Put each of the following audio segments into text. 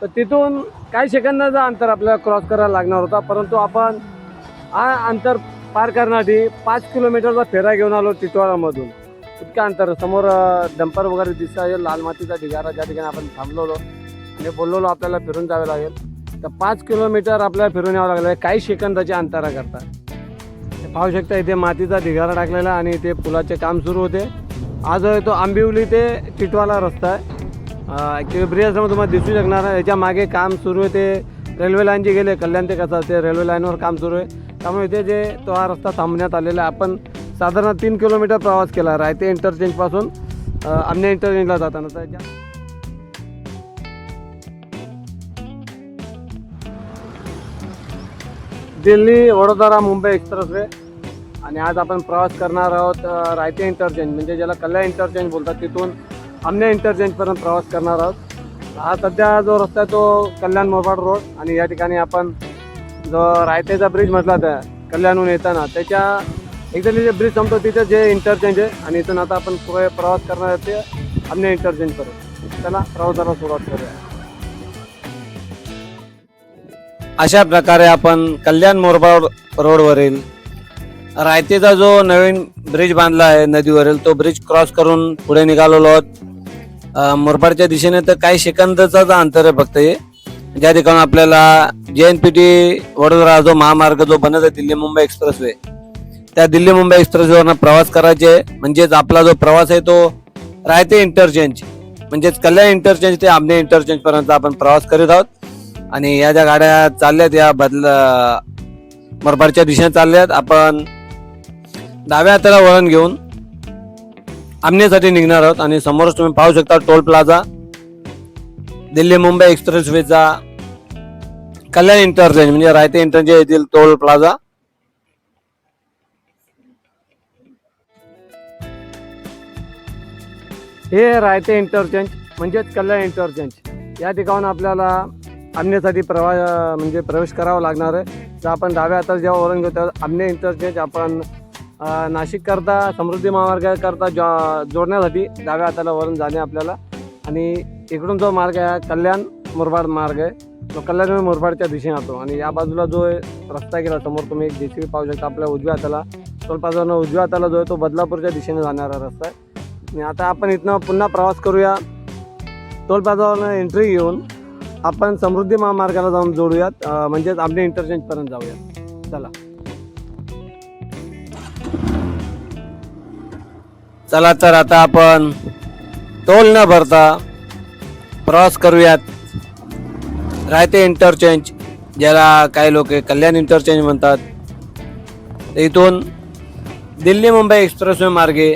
तर तिथून काही सेकंदाचा अंतर आपल्याला क्रॉस करायला लागणार होता, परंतु आपण हा अंतर पार करण्यासाठी 5 किलोमीटरचा फेरा घेऊन आलो टिटवाळामधून. इतकं अंतर समोर डंपर वगैरे दिसत आहे, लाल मातीचा ढिगारा, ज्या ठिकाणी आपण थांबलेलो आणि बोललेलो आपल्याला फिरून जावे लागेल. तर 5 किलोमीटर आपल्याला फिरून यावं लागलं काही सेकंदाच्या अंतराकरता. पाहू शकता इथे मातीचा ढिगारा टाकलेला आणि ते पुलाचे काम सुरू होते. आज तो आंबिवली ते टिटवाळा रस्ता आहे. ॲक्च्युली ब्रिजसमोर तुम्हाला दिसू शकणार आहे. याच्या मागे काम सुरू आहे, ते रेल्वे लाईन जे गेले कल्याण ते कसं ते रेल्वे लाईनवर काम सुरू आहे. त्यामुळे इथे जे तो हा रस्ता थांबण्यात आलेला आहे. आपण साधारण 3 किलोमीटर प्रवास केला रायते इंटरचेंजपासून आमने इंटरचेंजला जाताना. तर दिल्ली वडोदरा मुंबई एक्सप्रेसवे आणि आज आपण प्रवास करणार आहोत रायते इंटरचेंज, म्हणजे ज्याला कल्याण इंटरचेंज बोलतात, तिथून आमने इंटरचेंजपर्यंत प्रवास करणार आहोत. हा सध्या जो रस्ता आहे तो कल्याण मोरबाड रोड आणि या ठिकाणी आपण जो रायतेचा ब्रिज म्हटला त्या कल्याणहून येताना त्याच्या एक्झॅक्टली जे ब्रिज संपतो तिथे जे इंटरचेंज आहे आणि इथून आता आपण पुढे प्रवास करणार आहोत ते आमने इंटरचेंजपर्यंत. चला प्रवासाला सुरुवात करूया. अशा प्रकारे आपण कल्याण मोरबाड रोडवरील रायतेचा जो नवीन ब्रिज बांधला आहे नदीवरील, तो ब्रिज क्रॉस करून पुढे निघालेलो आहोत मोरबाडच्या दिशेने. तर काही सेकंदाचा अंतर आहे फक्त हे, ज्या ठिकाणी आपल्याला JNPT वडोदरा जो महामार्ग जो बनत आहे दिल्ली मुंबई एक्सप्रेसवे, त्या दिल्ली मुंबई एक्सप्रेसवेवरनं प्रवास करायचे आहे. म्हणजेच आपला जो प्रवास आहे तो रायते इंटरचेंज म्हणजेच कल्याण इंटरचेंज ते आमने इंटरचेंज पर्यंत आपण प्रवास करीत आहोत. आणि या ज्या गाड्या चालल्यात या मोरबाडच्या दिशेने चालल्यात. आपण डाव्या हाताला वळण घेऊन आमनेसाठी निघणार आहोत आणि समोरच तुम्ही पाहू शकता टोल प्लाझा दिल्ली मुंबई एक्सप्रेसवेचा कल्याण इंटरचेंज म्हणजे रायते इंटरचेंज येथील टोल प्लाझा. हे रायते इंटरचेंज म्हणजेच कल्याण इंटरचेंज. या ठिकाणून आपल्याला आमनेसाठी प्रवेश करावा लागणार आहे. जर आपण डाव्या हाताला जेव्हा वळण घेतो आमने इंटरचेंज आपण नाशिक करता समृद्धी महामार्गाकरता जोडण्यासाठी डाव्या हाताला वळण जाणे आपल्याला. आणि इकडून जो मार्ग आहे कल्याण मुरबाड मार्ग आहे, तो कल्याण मुरबाडच्या दिशेने जातो. आणि या बाजूला जो रस्ता गेला समोर तुम्ही एक JCB पाहू शकता आपल्या उजव्या हाताला, टोलप्लाझावरनं उजव्या हाताला जो आहे तो बदलापूरच्या दिशेने जाणारा रस्ता आहे. आणि आता आपण इथनं पुन्हा प्रवास करूया. टोलप्लाझावरनं एंट्री घेऊन आपण समृद्धी महामार्गाला जाऊन जोडूयात, म्हणजेच आमने इंटरचेंजपर्यंत जाऊयात. चला तर आता आपण टोल न भरता प्रवास करूयात रायते इंटरचेंज, ज्याला काही लोक कल्याण इंटरचेंज म्हणतात. इथून दिल्ली मुंबई एक्सप्रेसवे मार्गे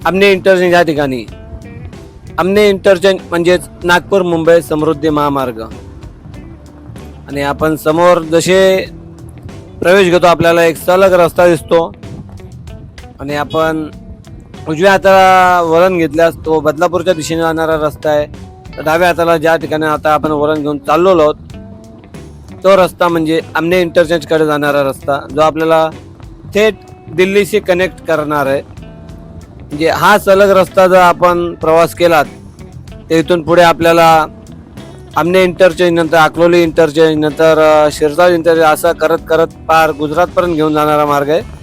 आमने इंटरचेंज या ठिकाणी. आमने इंटरचेंज म्हणजेच नागपूर मुंबई समृद्धी महामार्ग. आणि आपण समोर जसे प्रवेश घेतो आपल्याला एक सलग रस्ता दिसतो आणि आपण उजव्या हाताला वळण घेतल्यास तो बदलापूरच्या दिशेने जाणारा रस्ता आहे. डाव्या हाताला ज्या ठिकाणी आता आपण वळण घेऊन चाललो आहोत तो रस्ता म्हणजे आमने इंटरचेंजकडे जाणारा रस्ता, जो आपल्याला थेट दिल्लीशी कनेक्ट करणार आहे. म्हणजे हा सलग रस्ता जर आपण प्रवास केलात तर इथून पुढे आपल्याला आमने इंटरचेंज नंतर अकलोली इंटरचेंज नंतर शिरसाव इंटरचेंज असं करत करत पार गुजरातपर्यंत घेऊन जाणारा मार्ग आहे,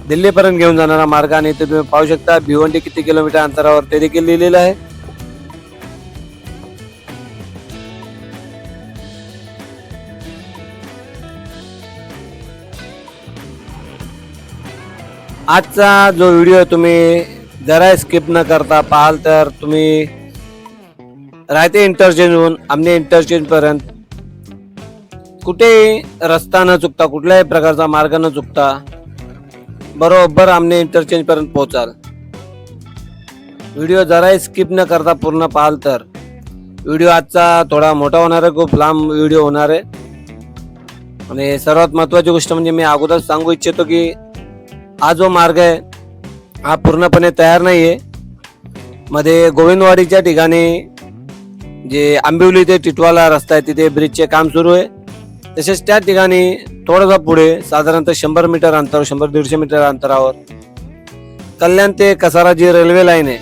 दिल्लीपर्यंत घेऊन जाणारा मार्ग. आणि इथे तुम्ही पाहू शकता भिवंडी किती किलोमीटर अंतरावर ते देखील लिहिलेलं आहे. आजचा जो व्हिडिओ तुम्ही जरा स्किप न करता पाहाल तर तुम्ही रायते इंटरचेंजहून आमने इंटरचेंज पर्यंत कुठेही रस्ता न चुकता कुठल्याही प्रकारचा मार्ग न चुकता बरोबर आमने इंटरचेंज पर्यंत पोहोचाल. व्हिडिओ जराही स्किप न करता पूर्ण पाहाल तर व्हिडिओ आजचा थोडा मोठा होणार आहे, खूप लांब व्हिडिओ होणार आहे. आणि सर्वात महत्त्वाची गोष्ट म्हणजे मी अगोदर सांगू इच्छितो की हा जो मार्ग आहे हा पूर्णपणे तयार नाही आहे. मध्ये गोविंदवाडीच्या ठिकाणी जे आंबिवली ते टिटवाळा रस्ता आहे तिथे ब्रिजचे काम सुरू आहे. तसेच त्या ठिकाणी थोडासा पुढे साधारणतः 100 मीटर अंतरावर 100-150 मीटर अंतरावर कल्याण ते कसारा जी रेल्वे लाईन आहे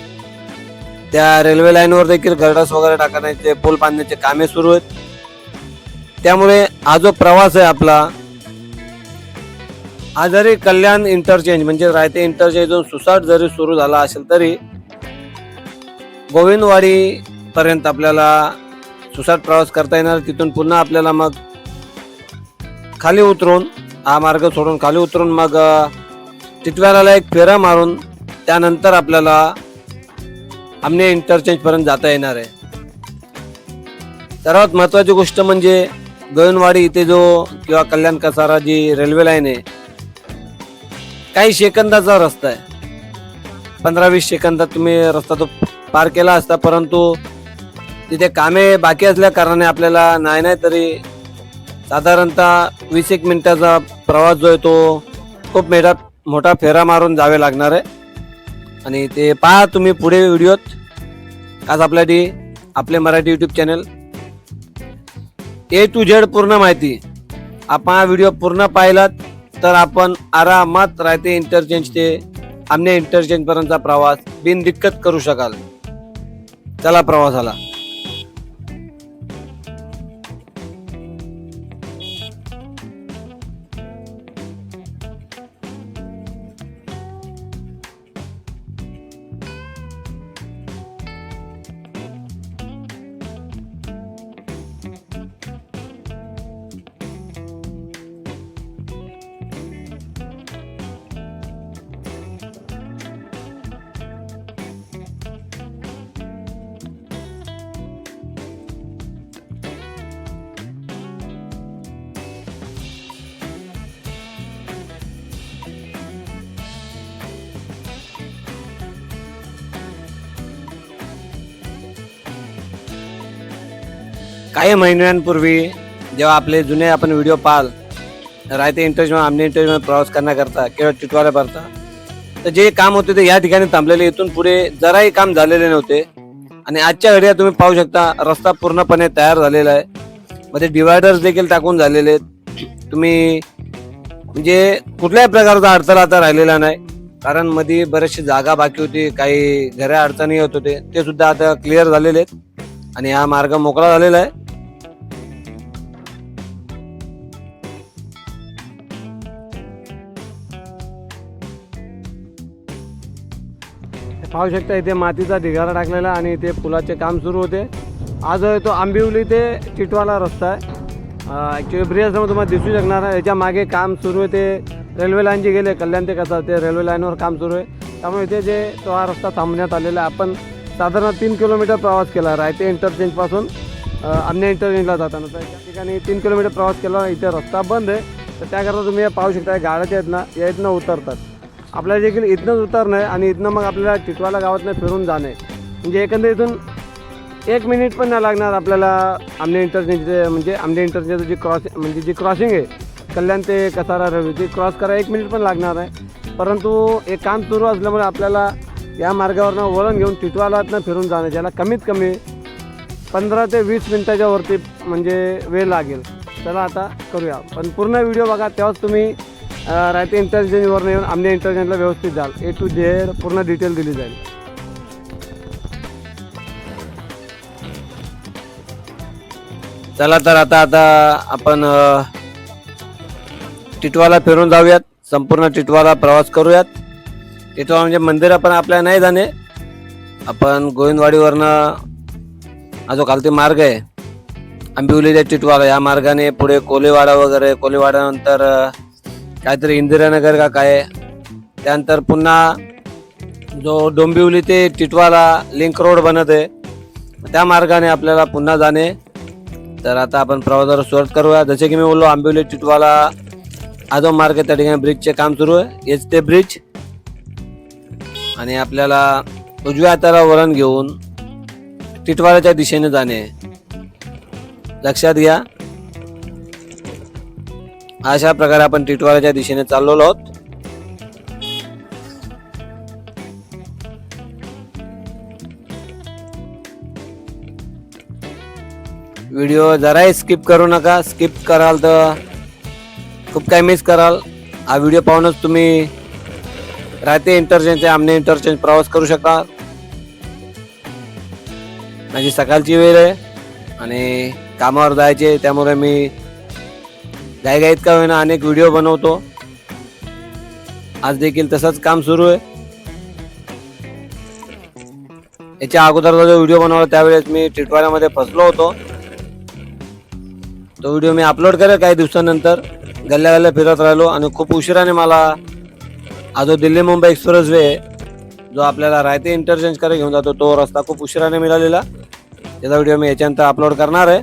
त्या रेल्वे लाईनवर देखील गर्डर्स वगैरे टाकण्याचे पूल बांधण्याचे कामे सुरू आहेत. त्यामुळे हा जो प्रवास आहे आपला, हा जरी कल्याण इंटरचेंज म्हणजे रायते इंटरचेंजून सुसाट जरी सुरू झाला असेल तरी गोविंदवाडी पर्यंत आपल्याला सुसाट प्रवास करता येणार. तिथून पुन्हा आपल्याला मग खाली उतरून हा मार्ग सोडून खाली उतरून मग टिटवाळ्याला एक फेरा मारून त्यानंतर आपल्याला आमने इंटरचेंज पर्यंत जाता येणार आहे. सर्वात महत्त्वाची गोष्ट म्हणजे गोविंदवाडी इथे जो किंवा कल्याण कसारा जी रेल्वे लाईन आहे, काही सेकंदाचा रस्ता आहे. 15-20 सेकंदात तुम्ही रस्ता तो पार केला असता, परंतु तिथे कामे बाकी असल्या कारणाने आपल्याला नाही तरी साधारणतः 20-1 मिनिटाचा प्रवास जो आहे तो खूप मोठा फेरा मारून जावे लागणार आहे. आणि ते पहा तुम्ही पुढे व्हिडिओत. आज आपले Marathi YouTube channel A to Z पूर्ण माहिती. आपण हा व्हिडिओ पूर्ण पाहिलात तर आपण आरामात रायते इंटरचेंज ते आमने इंटरचेंज पर्यंतचा प्रवास बिनदिक्कत करू शकाल. चला प्रवासाला. काही महिन्यांपूर्वी जेव्हा आपले जुने आपण व्हिडिओ पाहाल रायते इंटरचेंज आमने इंटरचेंज प्रवास करण्याकरता किंवा टिटवाळ्यापर्यंत, तर जे काम होते ते या ठिकाणी थांबलेले. इथून पुढे जराही काम झालेले नव्हते. आणि आजच्या घडीला तुम्ही पाहू शकता रस्ता पूर्णपणे तयार झालेला आहे. मध्ये डिवायडर्स देखील टाकून झालेले आहेत. तुम्ही म्हणजे कुठल्याही प्रकारचा अडथळा आता राहिलेला नाही. कारण मध्ये बरेचशी जागा बाकी होती, काही घरे अडचणी होत होते, ते सुद्धा आता क्लिअर झालेले आहेत आणि हा मार्ग मोकळा झालेला आहे. पाहू शकता इथे मातीचा ढिगारा टाकलेला आणि इथे पुलाचे काम सुरू होते. आज तो आंबिवली ते टिटवाळा रस्ता आहे. ॲक्च्युली ब्रिज असल्यामुळे तुम्हाला दिसू शकणार आहे. याच्या मागे काम सुरू आहे, ते रेल्वे लाईन जे गेले कल्याण ते कसं ते रेल्वे लाईनवर काम सुरू आहे. त्यामुळे इथे जे तो हा रस्ता थांबण्यात आलेला आहे. आपण साधारण 3 किलोमीटर प्रवास केला रायते इंटरचेंजपासून आमने इंटरचेंजला जाताना. तर त्या ठिकाणी 3 किलोमीटर प्रवास केला. इथे रस्ता बंद आहे, तर त्याकरता तुम्ही पाहू शकता गाड्याच्या आहेत ना, या इथनं उतरतात. आपल्याला देखील इथनंच उतरणं आहे आणि इथनं मग आपल्याला टिटवाळा गावातनं फिरून जाणं आहे. म्हणजे एकंदर इथून 1 मिनिट पण नाही लागणार आपल्याला आमने इंटरचेंजचे म्हणजे आमने इंटरचेंजचं जी क्रॉसिंग आहे कल्याण ते कसारा रेल्वे ती क्रॉस करायला 1 मिनिट पण लागणार आहे. परंतु एक काम सुरू असल्यामुळे आपल्याला या मार्गावरनं वळण घेऊन टिटवाळ्यातनं फिरून जाणं, ज्याला कमीत कमी 15 ते 20 मिनिटाच्या वरती म्हणजे वेळ लागेल. चला आता करूया. पण पूर्ण व्हिडिओ बघा, तेव्हाच तुम्ही रायते इंटरचेंजवरून येऊन आमने इंटरचेंजला व्यवस्थित जाल. A to Z पूर्ण डिटेल दिली जाईल. चला तर आता आपण टिटवाळा फिरून जाऊयात. संपूर्ण टिटवाळा प्रवास करूयात. टिटवाळा म्हणजे मंदिर पण आपल्याला नाही जाणे. आपण गोविंदवाडीवरनं हा जो खालती मार्ग आहे आंबिवली ते टिटवाळा, या मार्गाने पुढे कोलेवाडा वगैरे, कोलेवाड्यानंतर काहीतरी इंदिरानगर का काय, त्यानंतर पुन्हा जो डोंबिवली ते टिटवाळा लिंक रोड बनत आहे त्या मार्गाने आपल्याला पुन्हा जाणे. तर आता आपण प्रवासाला सुरुवात करूया. जसे की मी बोललो आंबिवली टिटवाळा हा जो मार्ग आहे त्या ठिकाणी ब्रिजचे काम सुरू आहे, हेच ते ब्रिज. आणि आपल्याला उजव्या हाताला वळण घेऊन टिटवाळ्याच्या दिशेने जाणे. लक्षात घ्या, अशा प्रकारे आपण टिटवाळ्याच्या दिशेने चाललेलो आहोत. व्हिडिओ जराही स्किप करू नका. स्किप कराल तर खूप काही मिस कराल. हा व्हिडिओ पाहूनच तुम्ही रायते इंटरचेंज आमने इंटरचेंज प्रवास करू शकता. माझी सकाळची वेळ आहे आणि कामावर जायचे, त्यामुळे मी घाईघाईत का होईना अनेक व्हिडिओ बनवतो. आज देखील तसंच काम सुरू आहे. याच्या अगोदरचा जो व्हिडिओ बनवला त्यावेळेस मी टिटवाळ्यामध्ये फसलो होतो. तो व्हिडिओ मी अपलोड करेल काही दिवसानंतर. गल्ल्या गल्ल्या फिरत राहिलो आणि खूप उशिराने मला हा जो दिल्ली मुंबई एक्सप्रेस वे जो आपल्याला रायते इंटरचेंज कडे घेऊन जातो तो रस्ता खूप उशिराने मिळालेला. त्याचा व्हिडिओ मी याच्यानंतर अपलोड करणार आहे.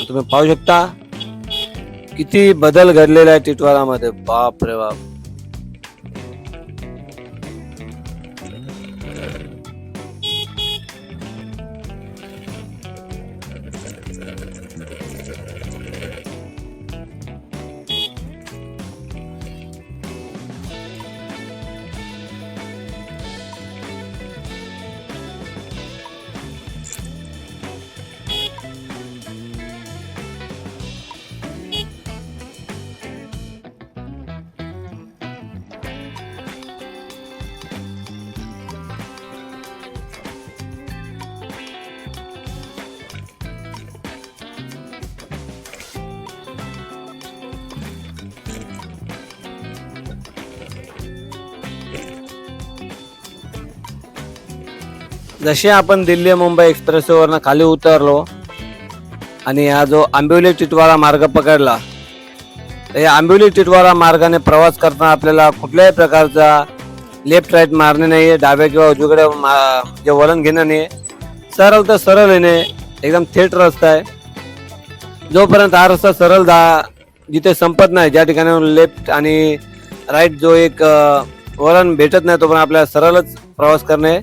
तुम्ही पाहू शकता किती बदल घडलेला आहे टिटवाळामध्ये. बाप रे बाप. जसे आपण दिल्ली मुंबई एक्सप्रेसवरनं खाली उतरलो आणि हा जो आंबिवली टिटवाळा मार्ग पकडला, तर या आंबिवली टिटवाळा मार्गाने प्रवास करताना आपल्याला कुठल्याही प्रकारचा लेफ्ट राईट मारणे नाही, डाव्या किंवा उजवीकडे जे वळण घेणं नाही. सरळ तर सरळ येणे, एकदम थेट रस्ता आहे. जोपर्यंत हा रस्ता सरळ जिथे संपत नाही, ज्या ठिकाणी लेफ्ट आणि राईट जो एक वळण भेटत नाही, तोपर्यंत आपल्याला सरळच प्रवास करणे.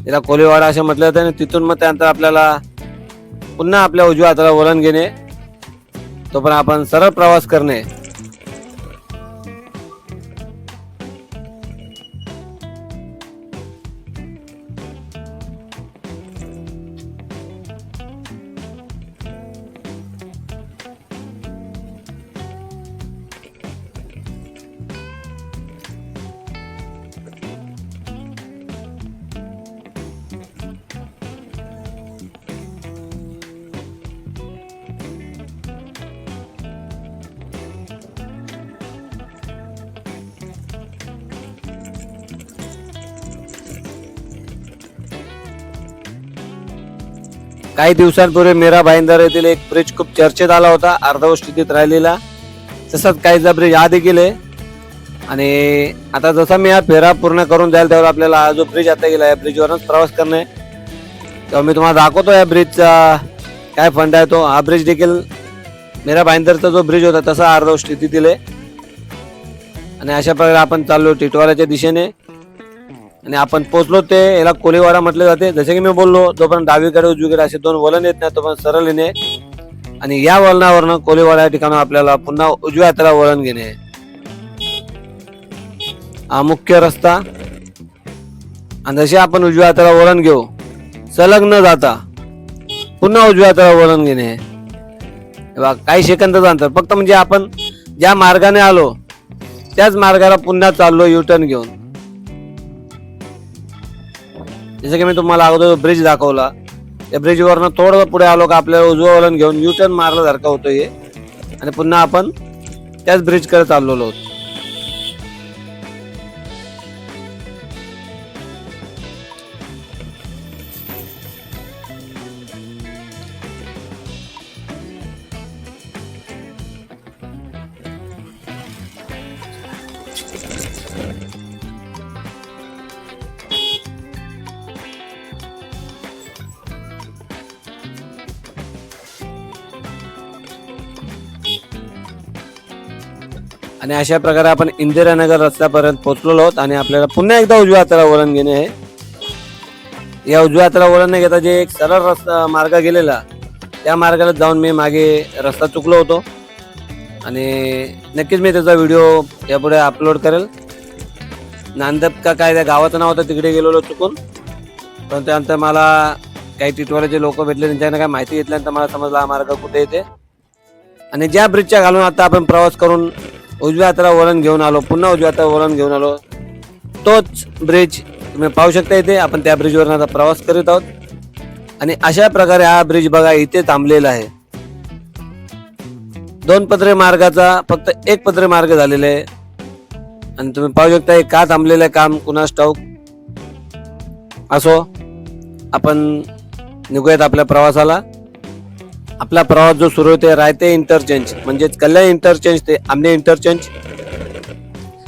त्याला कोलीवाडा असं म्हटलं जातं आणि तिथून मग त्यानंतर आपल्याला पुन्हा आपल्या उजव्या हाताला वळण घेणे, तोपर्यंत आपण सरळ प्रवास करणे. काही दिवसांपूर्वी मीरा भाईंदर येथील एक ब्रिज खूप चर्चेत आला होता, अर्धवट स्थितीत राहिलेला. तसंच काहीचा ब्रिज हा देखील आहे. आणि आता जसा मी हा फेरा पूर्ण करून जाईल त्यावर आपल्याला हा जो ब्रिज आता गेला या ब्रिजवरच प्रवास करणे. तेव्हा मी तुम्हाला दाखवतो या ब्रिजचा काय फंड आहे तो. हा ब्रिज देखील मीरा भाईंदरचा जो ब्रिज होता तसा अर्धवट स्थितीतील आहे. आणि अशा प्रकारे आपण चाललो टिटवाळ्याच्या दिशेने आणि आपण पोहोचलो ते याला कोलीवाडा म्हटले जाते. जसे की मी बोललो, जोपर्यंत डावीकडे उजवीकडे असे दोन वळण येत नाही तोपर्यंत सरळ येणे आणि या वळणावरनं कोलीवाडा या ठिकाणी आपल्याला पुन्हा उजव्या हाताला वळण घेणे. हा मुख्य रस्ता. आणि जसे आपण उजव्या हाताला वळण घेऊ, सलग न जाता पुन्हा उजव्या हाताला वळण घेणे. काही सेकंदाचं अंतर फक्त, म्हणजे आपण ज्या मार्गाने आलो त्याच मार्गाला पुन्हा चाललो युटर्न घेऊन. जसं की मी तुम्हाला अगोदर ब्रिज दाखवला, त्या ब्रिजवरनं थोडं पुढे आलो का आपल्याला उजवं वळण घेऊन युटर्न मारल्यासारखं होतं हे, आणि पुन्हा आपण त्याच ब्रिजकडे चाललेलो होतो. आणि अशा प्रकारे आपण इंदिरानगर रस्त्यापर्यंत पोहोचलेलो आहोत आणि आपल्याला पुन्हा एकदा उजव्या हाताला वळण घेणे आहे. या उजव्या हाताला वळण न घेता जे एक सरळ रस्ता मार्ग गेलेला त्या मार्गाला जाऊन मी मागे रस्ता चुकलो होतो आणि नक्कीच मी त्याचा व्हिडिओ यापुढे अपलोड करेल. नांदप का काय त्या गावाचं नाव होतं, तिकडे गेलेलो चुकून. पण त्यानंतर मला काही टिटवाळ्याचे लोक भेटले, त्यांच्याकडे काय माहिती घेतल्यानंतर मला समजला हा मार्ग कुठे येते. आणि ज्या ब्रिजच्या घालून आता आपण प्रवास करून उजव्या हाताला वळण घेऊन आलो, पुन्हा उजव्या हाताला वळण घेऊन आलो, तोच ब्रिज तुम्ही पाहू शकता इथे आपण त्या ब्रिजवरून आता प्रवास करीत आहोत आणि अशा प्रकारे हा ब्रिज बघा इथे थांबलेला आहे. 2 पदरी मार्गाचा फक्त 1 पदरी मार्ग झालेला आहे आणि तुम्ही पाहू शकता हे का थांबलेलं आहे काम कुणास ठाऊक. असो आपण निघूयात आपल्या प्रवासाला. आपला प्रवास जो सुरू होते रायते इंटरचेंज म्हणजेच कल्याण इंटरचेंज ते आमने इंटरचेंज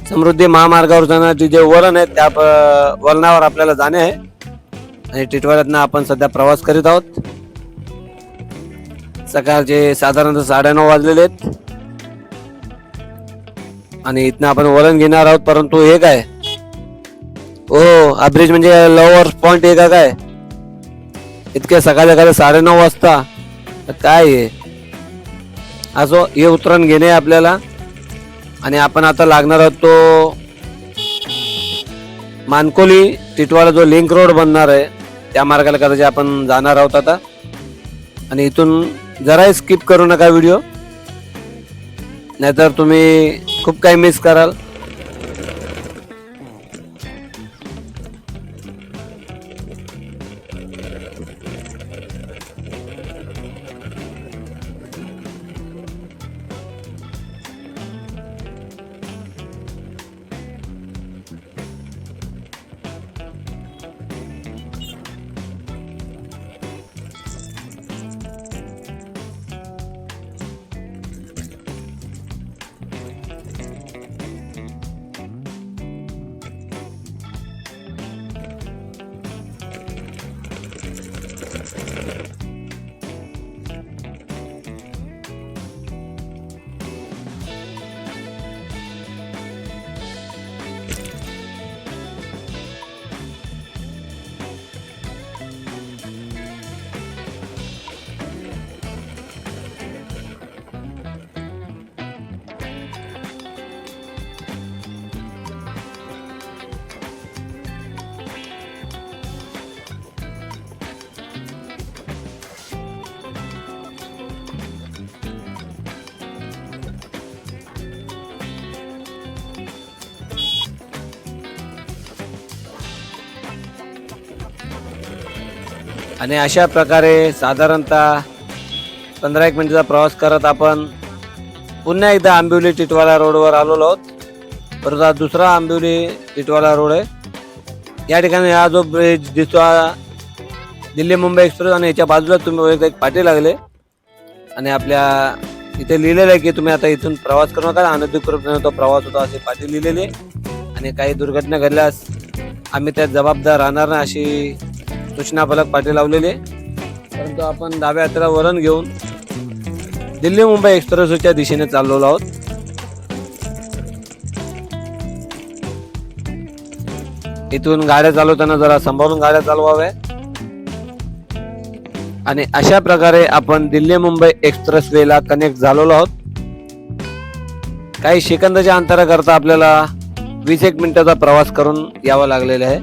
समृद्धी महामार्गावर जाणार जे वळण आहे त्या वळणावर आपल्याला जाणे आहे आणि टिटवाळ्यातनं आपण सध्या प्रवास करीत आहोत. सकाळचे साधारणतः 9:30 वाजलेले आहेत आणि इथनं आपण वळण घेणार आहोत. परंतु हे काय ओ हा ब्रिज म्हणजे लव्हर पॉइंट आहे का काय इतके सकाळी 9:30 वाजता काय आहे. असो हे उतरण घेणे आपल्याला आणि आपण आता लागणार आहोत तो मानकोली टिटवाळा जो लिंक रोड बनणार आहे त्या मार्गाला कदाचित आपण जाणार आहोत आता. आणि इथून जराही स्किप करू नका व्हिडिओ नाहीतर तुम्ही खूप काही मिस कराल. आणि अशा प्रकारे साधारणतः 15-1 मिनिटाचा प्रवास करत आपण पुन्हा एकदा आंबिवली टिटवाळा रोडवर आलेलो आहोत. परत हा दुसरा आंबिवली टिटवाळा रोड आहे. या ठिकाणी हा जो ब्रिज दिसतो हा दिल्ली मुंबई एक्सप्रेस आणि याच्या बाजूला तुम्ही एक पाटी लागले आणि आपल्या इथे लिहिलेलं आहे की तुम्ही आता इथून प्रवास करू नका अनधिकृतपणे तो प्रवास होता असे पाटी लिहिलेली आणि काही दुर्घटना घडल्यास आम्ही त्यात जबाबदार राहणार नाही अशी सूचना फलक पाठी लावलेले. परंतु आपण डाव्या हाताला वळण घेऊन दिल्ली मुंबई एक्सप्रेसच्या दिशेने चाललेलो आहोत. इथून गाड्या चालवताना जरा सांभाळून गाड्या चालवाव्या आणि अशा प्रकारे आपण दिल्ली मुंबई एक्सप्रेस वेला कनेक्ट झालेलो आहोत. काही सेकंदाच्या अंतराकरता आपल्याला 20-1 मिनिटाचा प्रवास करून यावं लागलेला आहे.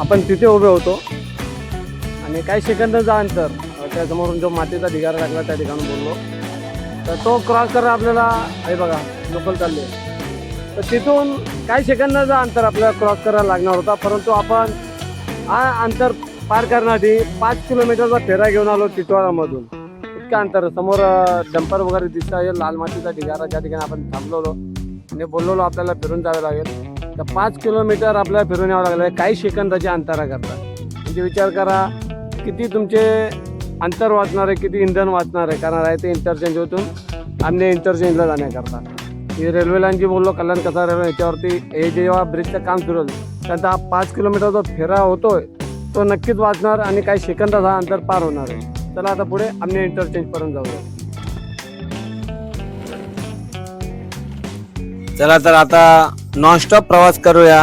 आपण तिथे उभे होतो आणि काही सेकंदाचा अंतर त्यासमोरून जो मातीचा ढिगारा लागला त्या ठिकाणी बोललो तर तो क्रॉस करा आपल्याला हे बघा लोकल चालले तर तिथून काही सेकंदाचा अंतर आपल्याला क्रॉस करायला लागणार होता. परंतु आपण हा अंतर पार करण्यासाठी 5 किलोमीटरचा फेरा घेऊन आलो टिटवाळामधून. इतका अंतर समोर डंपर वगैरे दिसत आहे लाल मातीचा ढिगारा ज्या ठिकाणी आपण थांबलेलो आणि बोललेलो आपल्याला फिरून जावे लागेल. तर 5 किलोमीटर आपल्याला फिरून यावं लागलं काही सेकंदाच्या अंतराकरता. म्हणजे विचार करा किती तुमचे अंतर वाचणार आहे किती इंधन वाचणार आहे. कारण रायते इंटरचेंज होतून आमने इंटरचेंजला जाण्याकरता ही रेल्वे लाईन जी बोललो कल्याण कसा रेल्वे याच्यावरती हे जेव्हा ब्रिजचं काम सुरू होईल त्यानंतर हा 5 किलोमीटरचा फेरा होतोय तो नक्कीच वाचणार आणि काही सेकंदाचा अंतर पार होणार आहे. चला आता पुढे आमने इंटरचेंजपर्यंत जाऊया. चला तर आता नॉनस्टॉप प्रवास करूया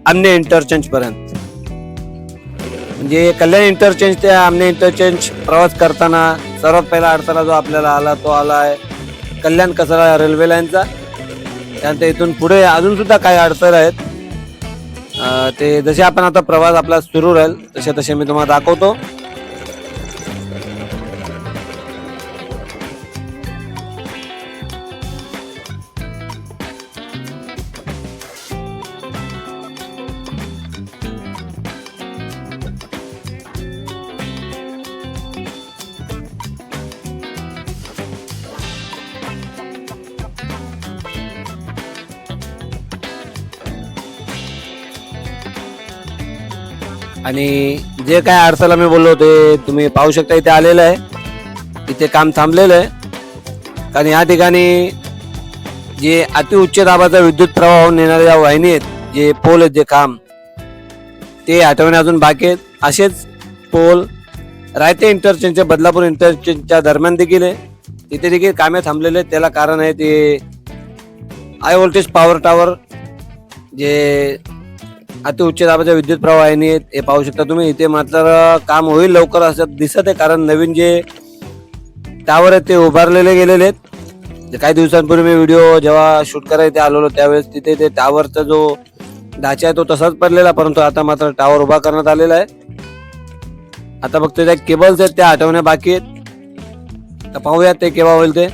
आमने इंटरचेंज पर्यंत. म्हणजे कल्याण इंटरचेंज ते आमने इंटरचेंज प्रवास करताना सर्वात पहिला अडथळा जो आपल्याला आला तो आला आहे कल्याण कसारा रेल्वे लाईनचा. त्यानंतर इथून पुढे अजून सुद्धा काही अडथळे आहेत. ते जसे आपण आता प्रवास आपला सुरू राहील तसे तसे मी तुम्हाला दाखवतो. आणि जे काय अडथळा मी बोललो ते तुम्ही पाहू शकता. इथे आलेलं आहे, इथे काम थांबलेलं आहे. कारण या ठिकाणी जे अतिउच्च दाबाचा विद्युत प्रवाह वाहून नेणाऱ्या ज्या वाहिनी आहेत, जे पोल आहेत, जे काम ते हटवणे अजून बाकी आहेत. असेच पोल रायते इंटरचेंजच्या बदलापूर इंटरचेंजच्या दरम्यान देखील आहे, तिथे देखील कामे थांबलेले आहेत. त्याला कारण आहे ते हाय व्होल्टेज पॉवर टॉवर जे अतिउच्च दाबाच्या विद्युत प्रवाह वाहिनी आहेत हे पाहू शकता तुम्ही. इथे मात्र काम होईल लवकर असं दिसत आहे, कारण नवीन जे टावर आहेत ते उभारलेले गेलेले आहेत. काही दिवसांपूर्वी मी व्हिडिओ जेव्हा शूट करायला आलेलो त्यावेळेस तिथे ते टावरचा जो ढाचा आहे तो तसाच पडलेला, परंतु आता मात्र टावर उभा करण्यात आलेला आहे. आता फक्त त्या केबल्स आहेत त्या हटवण्या बाकी आहेत. तर पाहूयात ते केव्हा होईल ते.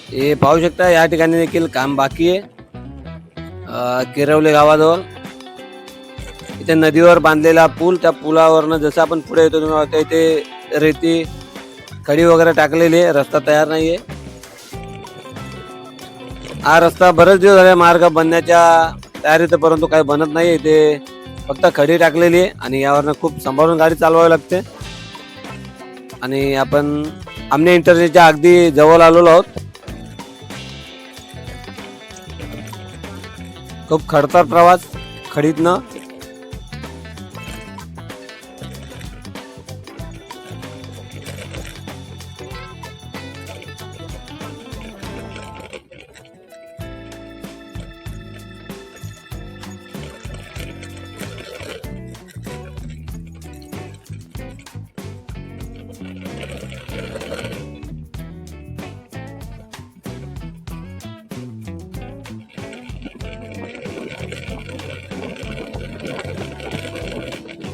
हे पाहू शकता या ठिकाणी देखील काम बाकी आहे. किरवले गावाजवळ इथे नदीवर बांधलेला पूल, त्या पुलावरनं जसं आपण पुढे येतो तुम्ही इथे रेती खडी वगैरे टाकलेली आहे. रस्ता तयार नाहीये. हा रस्ता बरेच दिवस झाले मार्ग बनण्याच्या तयारीत, परंतु काही बनत नाही. इथे फक्त खडी टाकलेली आहे आणि यावरनं खूप सांभाळून गाडी चालवावी लागते. आणि आपण आमने इंटरचेंजच्या अगदी जवळ आलेलो आहोत. खूप खडतर प्रवास खडीतनं.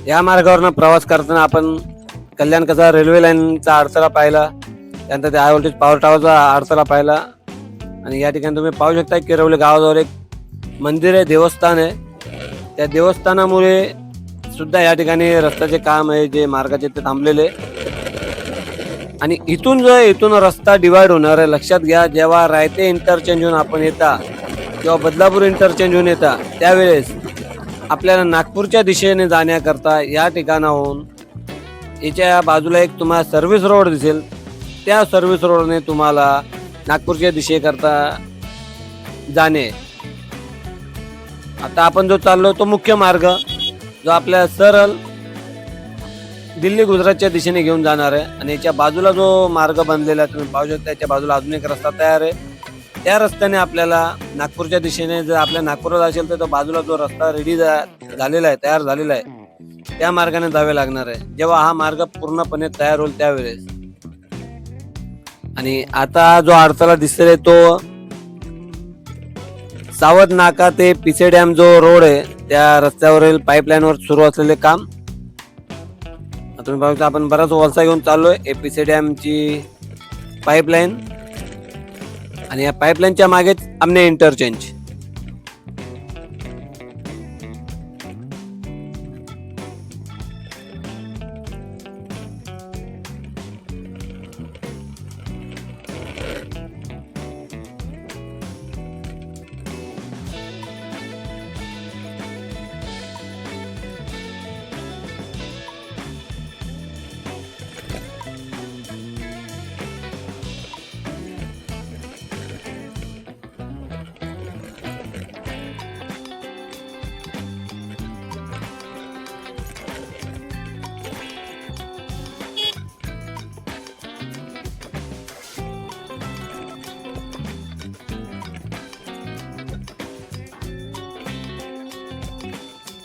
या मार्गावरनं प्रवास करताना आपण कल्याण कसारा रेल्वे लाईनचा अडथळा पाहिला, त्यानंतर ते हाय व्होल्टेज पॉवर टॉवरचा अडथळा पाहिला. आणि या ठिकाणी तुम्ही पाहू शकता किरवले गावाजवळ एक मंदिर आहे, देवस्थान आहे. त्या देवस्थानामुळे सुद्धा या ठिकाणी रस्त्याचे काम आहे जे मार्गाचे ते थांबलेले. आणि इथून रस्ता डिवाइड होणार आहे. लक्षात घ्या, जेव्हा रायते इंटरचेंजहून आपण येता किंवा बदलापूर इंटरचेंजहून येता त्यावेळेस आपल्याला नागपूरच्या दिशेने जाण्याकरता या ठिकाणाहून याच्या बाजूला एक तुम्हाला सर्व्हिस रोड दिसेल. त्या सर्व्हिस रोडने तुम्हाला नागपूरच्या दिशेकरता जाणे. आता आपण जो चाललो तो मुख्य मार्ग जो आपल्या सरळ दिल्ली गुजरातच्या दिशेने घेऊन जाणार आहे आणि याच्या बाजूला जो मार्ग बनलेला आहे तुम्ही पाहू शकता, याच्या बाजूला अजून एक रस्ता तयार आहे. त्या रस्त्याने आपल्याला नागपूरच्या दिशेने जर आपल्या नागपूरला असेल तर तो बाजूला जो रस्ता रेडी झालेला आहे, तयार झालेला आहे, त्या मार्गाने जावे लागणार आहे. जेव्हा हा मार्ग पूर्णपणे तयार होईल त्यावेळेस. आणि आता जो अडथळा दिसतोय तो सावध नाका ते पिसे डॅम जो रोड आहे त्या रस्त्यावरील पाईपलाईन वर सुरू असलेले काम. तुम्ही पाहू शकता आपण बराच वळसा घेऊन चाललोय एपीसी डॅम ची पाईपलाईन आणि या पाईपलाईनच्या मागेच आमने इंटरचेंज.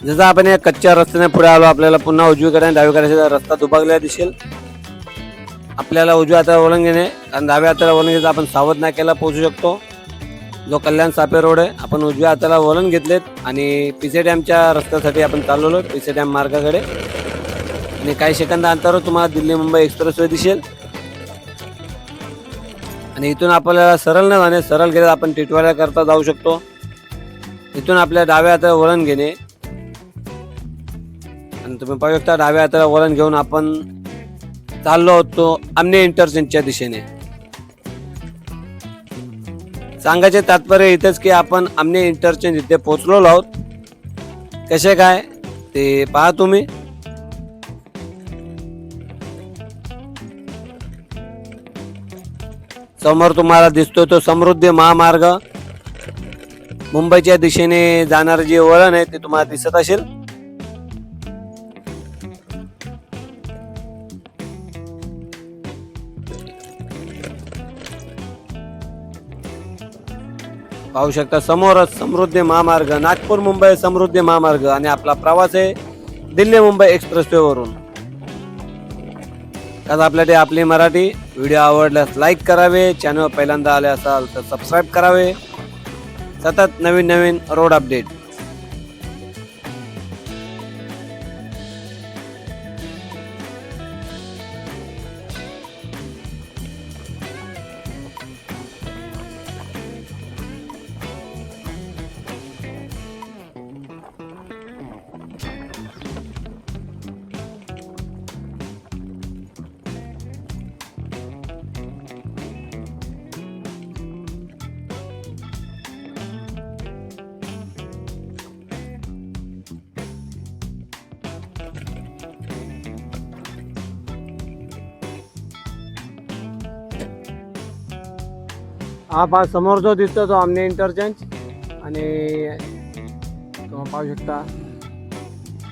जसं आपण या कच्च्या रस्त्याने पुढे आलो आपल्याला पुन्हा उजवीकडे आणि डावीकडे रस्ता दुभागलेला दिसेल. आपल्याला उजव्या हाताला वळण घेणे आणि डाव्या हाताला वळण घेता आपण सावध नाक्याला पोहोचू शकतो जो कल्याण सापे रोड आहे. आपण उजव्या हाताला वळण घेतलेत आणि पिसे डॅमच्या रस्त्यासाठी आपण चाललो पिसे डॅम मार्गाकडे. आणि काही सेकंद अंतरावर तुम्हाला दिल्ली मुंबई एक्सप्रेसवे दिसेल. आणि इथून आपल्याला सरळ न जाणे सरळ गेले आपण टिटवाळा करता जाऊ शकतो. इथून आपल्या डाव्या हाताला वळण घेणे आणि तुम्ही पाहू शकता डाव्या हाताला वळण घेऊन आपण चाललो होतो आमने इंटरचेंजच्या दिशेने. सांगायचे तात्पर्य इथेच की आपण आमने इंटरचेंज इथे पोहोचलो आहोत. कसे काय ते पहा तुम्ही. समोर तुम्हाला दिसतोय तो समृद्धी महामार्ग. मुंबईच्या दिशेने जाणारे जे वळण आहे ते तुम्हाला दिसत असेल. पाहू शकता समोरच समृद्धी महामार्ग, नागपूर मुंबई समृद्धी महामार्ग आणि आपला प्रवास आहे दिल्ली मुंबई एक्सप्रेसवे वरून. आज आपल्याकडे आपली मराठी व्हिडिओ आवडल्यास लाईक करावे, चॅनल पहिल्यांदा आले असाल तर सबस्क्राईब करावे. सतत नवीन नवीन रोड अपडेट. हा पहा समोर जो दिसतो तो आमने इंटरचेंज आणि तुम्ही पाहू शकता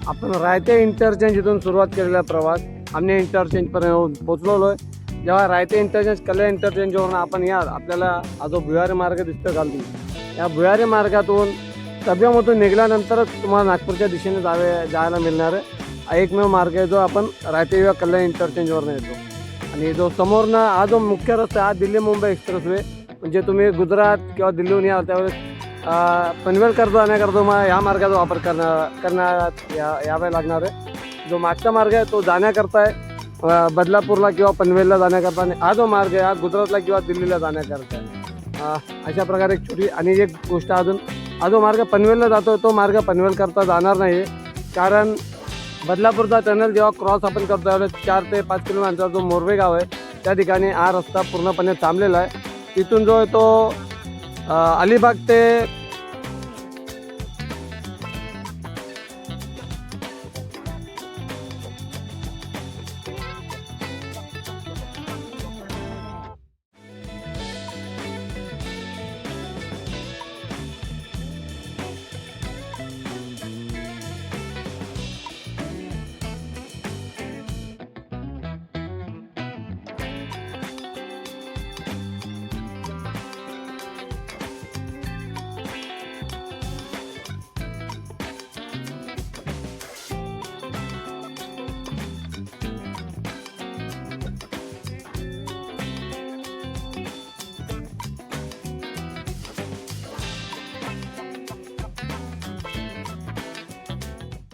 आपण रायते इंटरचेंज इथून सुरुवात केलेला प्रवास आमने इंटरचेंज पर्यंत पोहोचलो आहे. जेव्हा रायते इंटरचेंज कल्याण इंटरचेंजवरून आपण या आपल्याला हा जो भुयारी मार्ग दिसतो खाली या भुयारी मार्गातून तब्यामधून निघाल्यानंतरच तुम्हाला नागपूरच्या दिशेने जायला मिळणार आहे. एकमेव मार्ग आहे जो आपण रायते किंवा कल्याण इंटरचेंजवरून येतो. आणि जो समोरनं हा जो मुख्य रस्ता हा दिल्ली मुंबई एक्सप्रेसवे म्हणजे तुम्ही गुजरात किंवा दिल्लीहून याल त्यावेळेस पनवेल करता जाण्याकरता मग ह्या मार्गाचा वापर करण्यात यावे लागणार आहे. जो मागचा मार्ग आहे तो जाण्याकरता आहे बदलापूरला किंवा पनवेलला जाण्याकरता आणि हा जो मार्ग आहे हा गुजरातला किंवा दिल्लीला जाण्याकरता आहे. अशा प्रकारे एक छोटी आणि एक गोष्ट अजून हा जो मार्ग पनवेलला जातो तो मार्ग पनवेल करता जाणार नाही कारण बदलापूरचा टनल जेव्हा क्रॉस आपण करतो त्यावेळेस 4 ते 5 किलोमीटर जो मोरवे गाव आहे त्या ठिकाणी हा रस्ता पूर्णपणे थांबलेला आहे. तिथून जो आहे तो अलिबाग ते